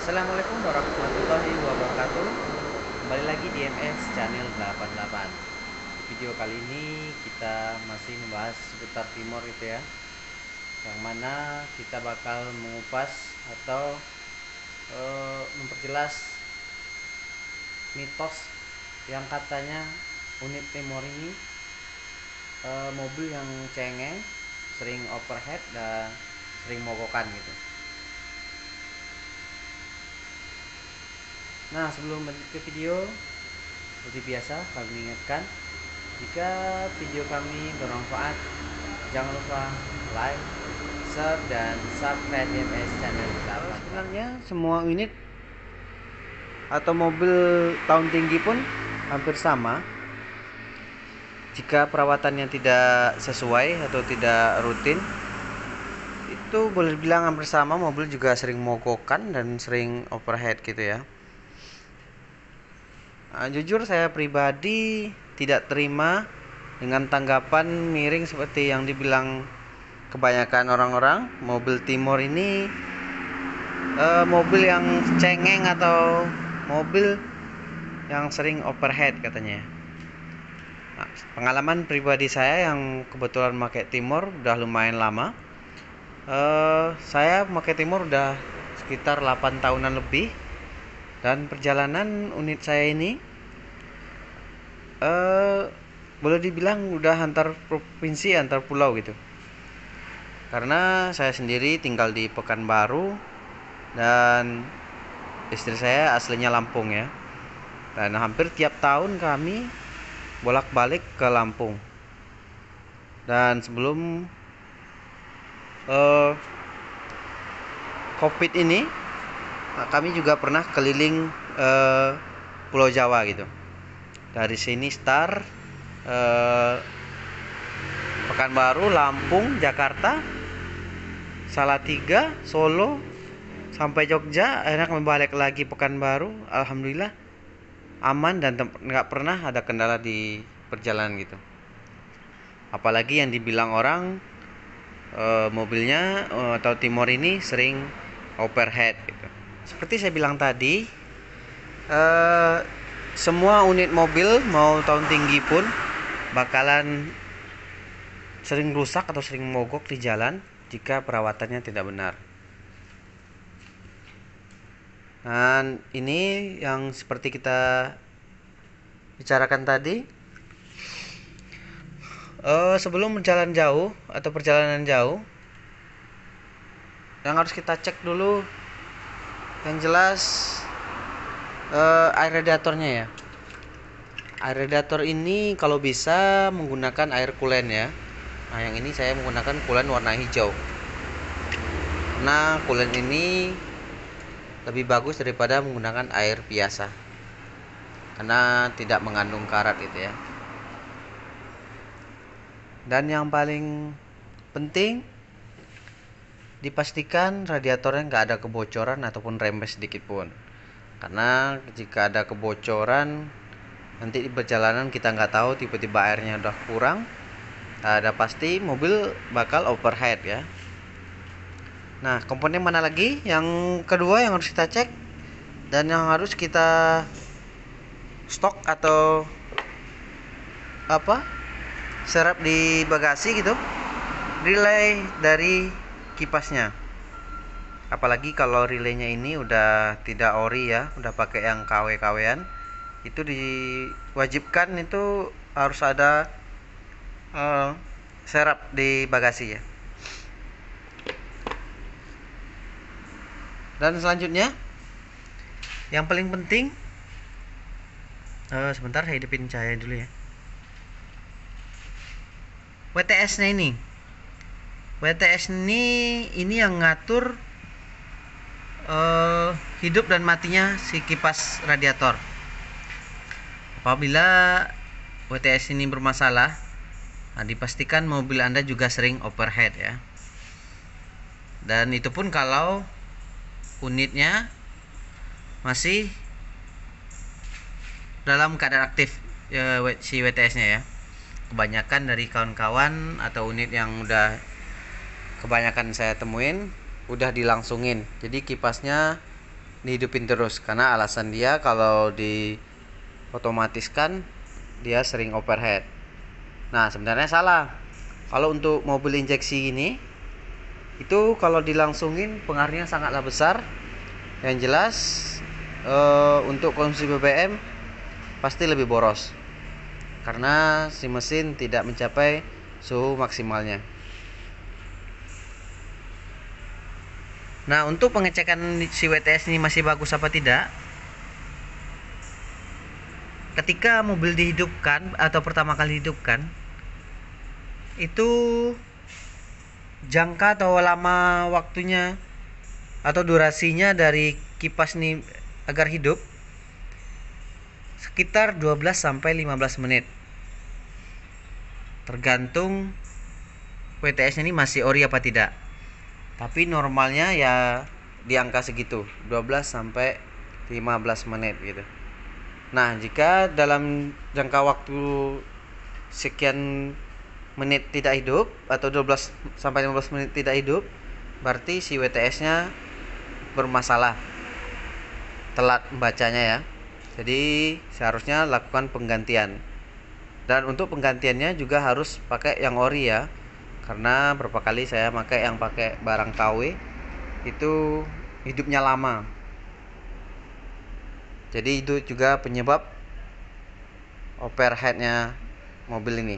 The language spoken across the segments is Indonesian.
Assalamualaikum warahmatullahi wabarakatuh. Kembali lagi di MS Channel 88. Di video kali ini kita masih membahas seputar Timor itu ya. Yang mana kita bakal mengupas atau memperjelas mitos yang katanya unit Timor ini mobil yang cengeng, sering overhead dan sering mogokan gitu. Nah, sebelum lanjut ke video, seperti biasa kami ingatkan, jika video kami bermanfaat, jangan lupa like, share, dan subscribe MS channel kita. Sebenarnya semua unit atau mobil tahun tinggi pun hampir sama. Jika perawatannya tidak sesuai atau tidak rutin, itu boleh dibilang hampir sama, mobil juga sering mogokkan dan sering overhead gitu ya. Jujur saya pribadi tidak terima dengan tanggapan miring seperti yang dibilang kebanyakan orang-orang, mobil Timor ini mobil yang cengeng atau mobil yang sering overhead katanya. Nah, pengalaman pribadi saya yang kebetulan pakai Timor udah lumayan lama. Saya pakai Timor udah sekitar 8 tahunan lebih. Dan perjalanan unit saya ini boleh dibilang udah antar provinsi, antar pulau gitu. Karena saya sendiri tinggal di Pekanbaru dan istri saya aslinya Lampung ya. Dan hampir tiap tahun kami bolak-balik ke Lampung. Dan sebelum COVID ini kami juga pernah keliling Pulau Jawa gitu. Dari sini start Pekanbaru, Lampung, Jakarta, Salatiga, Solo, sampai Jogja. Akhirnya kami balik lagi Pekanbaru. Alhamdulillah aman dan nggak pernah ada kendala di perjalanan gitu. Apalagi yang dibilang orang mobilnya atau Timor ini sering overhead gitu. Seperti saya bilang tadi, semua unit mobil mau tahun tinggi pun bakalan sering rusak atau sering mogok di jalan jika perawatannya tidak benar. Dan ini yang seperti kita bicarakan tadi, sebelum berjalan jauh atau perjalanan jauh, yang harus kita cek dulu yang jelas air radiatornya ya. Air radiator ini kalau bisa menggunakan air coolant ya. Nah, yang ini saya menggunakan coolant warna hijau. Nah, coolant ini lebih bagus daripada menggunakan air biasa karena tidak mengandung karat gitu ya. Dan yang paling penting, dipastikan radiatornya nggak ada kebocoran ataupun rembes sedikit pun. Karena jika ada kebocoran, nanti di perjalanan kita nggak tahu tiba-tiba airnya udah kurang, ada pasti mobil bakal overhead ya. Nah, komponen mana lagi yang kedua yang harus kita cek dan yang harus kita stok atau serap di bagasi gitu, relay dari kipasnya. Apalagi kalau relaynya ini udah tidak ori ya, udah pakai yang KW-KW-an, itu diwajibkan itu harus ada serap di bagasi ya. Dan selanjutnya yang paling penting, sebentar saya hidupin cahaya dulu ya. WTS-nya ini. WTS ini yang ngatur hidup dan matinya si kipas radiator. Apabila WTS ini bermasalah, nah dipastikan mobil Anda juga sering overhead ya. Dan itu pun kalau unitnya masih dalam keadaan aktif si WTS-nya ya. Kebanyakan dari kawan-kawan atau unit yang udah kebanyakan saya temuin udah dilangsungin, jadi kipasnya dihidupin terus, karena alasan dia kalau di otomatiskan dia sering overheat. Nah, sebenarnya salah. Kalau untuk mobil injeksi ini, itu kalau dilangsungin pengaruhnya sangatlah besar. Yang jelas untuk konsumsi BBM pasti lebih boros, karena si mesin tidak mencapai suhu maksimalnya. Nah, untuk pengecekan si WTS ini masih bagus apa tidak, ketika mobil dihidupkan atau pertama kali dihidupkan, itu jangka atau lama waktunya atau durasinya dari kipas ini agar hidup sekitar 12 sampai 15 menit. Tergantung WTS ini masih ori apa tidak. Tapi normalnya ya di angka segitu, 12 sampai 15 menit gitu. Nah, jika dalam jangka waktu sekian menit tidak hidup atau 12 sampai 15 menit tidak hidup, berarti si WTS-nya bermasalah, telat membacanya ya. Jadi seharusnya lakukan penggantian. Dan untuk penggantiannya juga harus pakai yang ori ya. Karena berapa kali saya pakai yang pakai barang KW itu hidupnya lama. Jadi itu juga penyebab overheatnya mobil ini.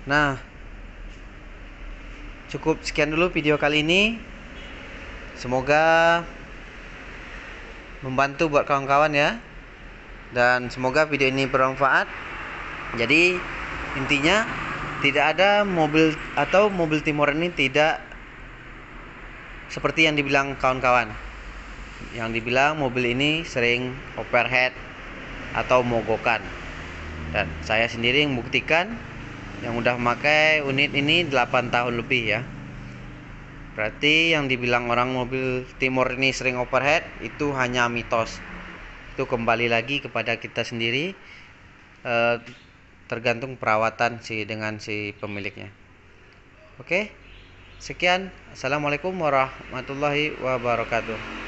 Nah, cukup sekian dulu video kali ini. Semoga membantu buat kawan-kawan ya. Dan semoga video ini bermanfaat. Jadi intinya tidak ada mobil atau mobil Timor ini tidak seperti yang dibilang kawan-kawan. Yang dibilang mobil ini sering overheat atau mogokan. Dan saya sendiri yang membuktikan, yang udah memakai unit ini 8 tahun lebih ya. Berarti yang dibilang orang mobil Timor ini sering overheat itu hanya mitos. Itu kembali lagi kepada kita sendiri, tergantung perawatan dengan si pemiliknya. Oke, sekian. Assalamualaikum warahmatullahi wabarakatuh.